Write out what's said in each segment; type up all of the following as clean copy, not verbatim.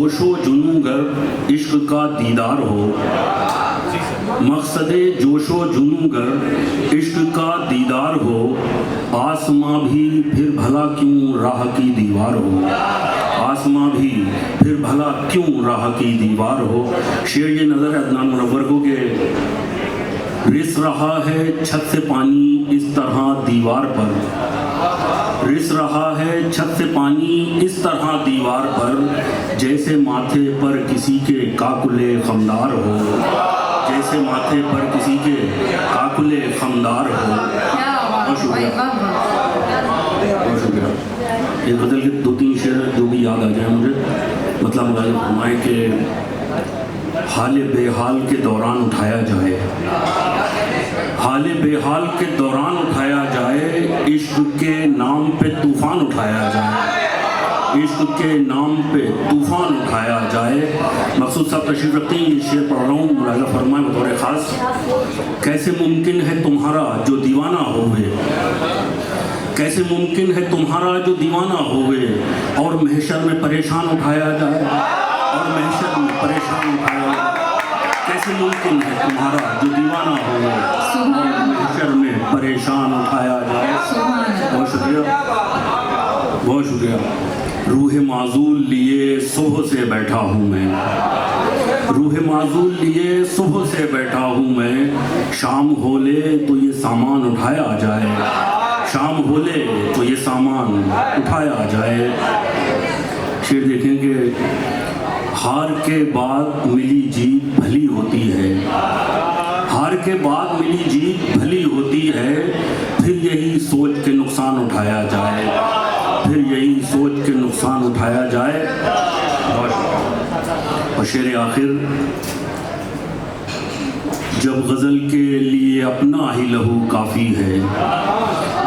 जोश व जुनून गर इश्क का दीदार हो, मकसद जोश व जुनून गर इश्क का दीदार हो, आसमां भी फिर भला क्यों राह की दीवार हो, आसमां भी फिर भला क्यों राह की दीवार हो। शेर ये नज़र है अदनान मुनव्वर को कि रिस रहा है छत से पानी इस तरह दीवार पर, रिस रहा है छत से पानी इस तरह दीवार पर, जैसे माथे पर किसी के काकुले खमदार हो, जैसे माथे पर किसी के काकुले खमदार हो। बहुत शुक्रिया, बहुत शुक्रिया। ये गज़ल के 2-3 शेर जो भी याद आ जाए मुझे, मतलब मुलाज़िम फरमाए कि हाल बेहाल के दौरान उठाया जाए, हाल बेहाल के दौरान उठाया जाए, इश्क के नाम पे तूफ़ान उठाया जाए, इश्क के नाम पे तूफ़ान उठाया जाए। मकसूद साहब तशरीफ़ रखते हैं, ये शेर पढ़ रहा हूँ, मुलाज़ा फरमाए बतौर ख़ास। कैसे मुमकिन है तुम्हारा जो दीवाना होवे, कैसे मुमकिन है तुम्हारा जो दीवाना होवे, और महशर में परेशान उठाया जाए, और महशर में परेशान उठाया जाए। कैसे मुमकिन है तुम्हारा जो दीवाना होवे, और महशर में परेशान उठाया जाए। बहुत शुक्रिया, बहुत शुक्रिया। रूह माजूल लिए सुबह से बैठा हूँ मैं, रूह माजूल लिए सुबह से बैठा हूँ मैं, शाम होले तो ये सामान उठाया जाए, शाम होले तो ये सामान उठाया जाए। शेर देखेंगे, हार के बाद मिली जीत भली होती है, हार के बाद मिली जीत भली होती है, फिर यही सोच के नुकसान उठाया जाए, फिर यही सोच के नुकसान उठाया जाए। और शेर आखिर, जब गज़ल के लिए अपना ही लहू काफ़ी है,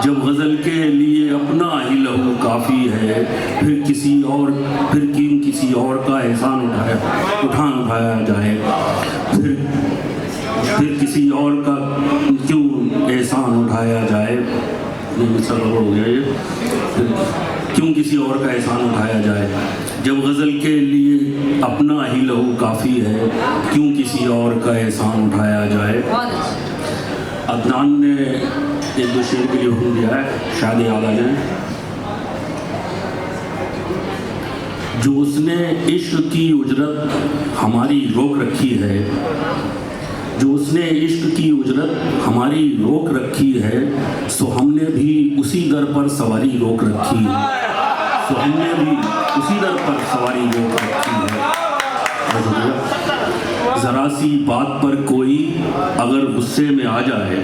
जब गज़ल के लिए अपना ही लहू काफ़ी है, फिर किसी और, फिर क्यों किसी और का एहसान उठाया जाए, फिर किसी और का क्यों एहसान उठाया जाए। हो गया ये, क्यों किसी और का एहसान उठाया जाए। जब गज़ल के लिए अपना ही लहू काफ़ी है, क्यों किसी और का एहसान उठाया जाए। अदनान ने 1-2 शेर के लिए हुक्म दिया है, शायद याद आ जाए। जो उसने इश्क की उजरत हमारी रोक रखी है, जो उसने इश्क की उजरत हमारी रोक रखी है, सो हमने भी उसी दर पर सवारी रोक रखी है, सो हमने भी उसी दर पर सवारी रोक रखी है। ज़रा सी बात पर कोई अगर गुस्से में आ जाए,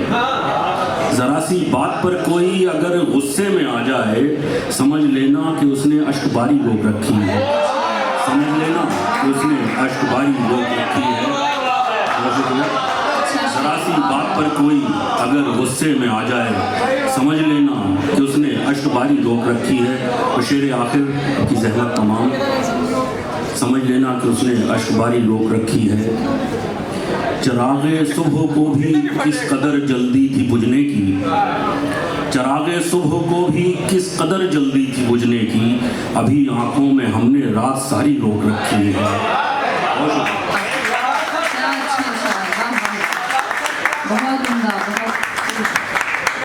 ज़रा सी बात पर कोई अगर गुस्से में आ जाए, समझ लेना कि उसने अश्कबारी रोक रखी है, समझ लेना कि उसने अश्कबारी रोक रखी है। ज़रा सी बात पर कोई अगर गुस्से में आ जाए, समझ लेना कि उसने अश्कबारी रोक रखी है। और शेर आखिर की ज़हमत तमाम, समझ लेना कि उसने अश्कबारी रोक रखी है। चरागे सुबह को भी किस कदर जल्दी थी बुझने की, चरागे सुबह को भी किस कदर जल्दी थी बुझने की, अभी आंखों में हमने रात सारी रोक रखी है।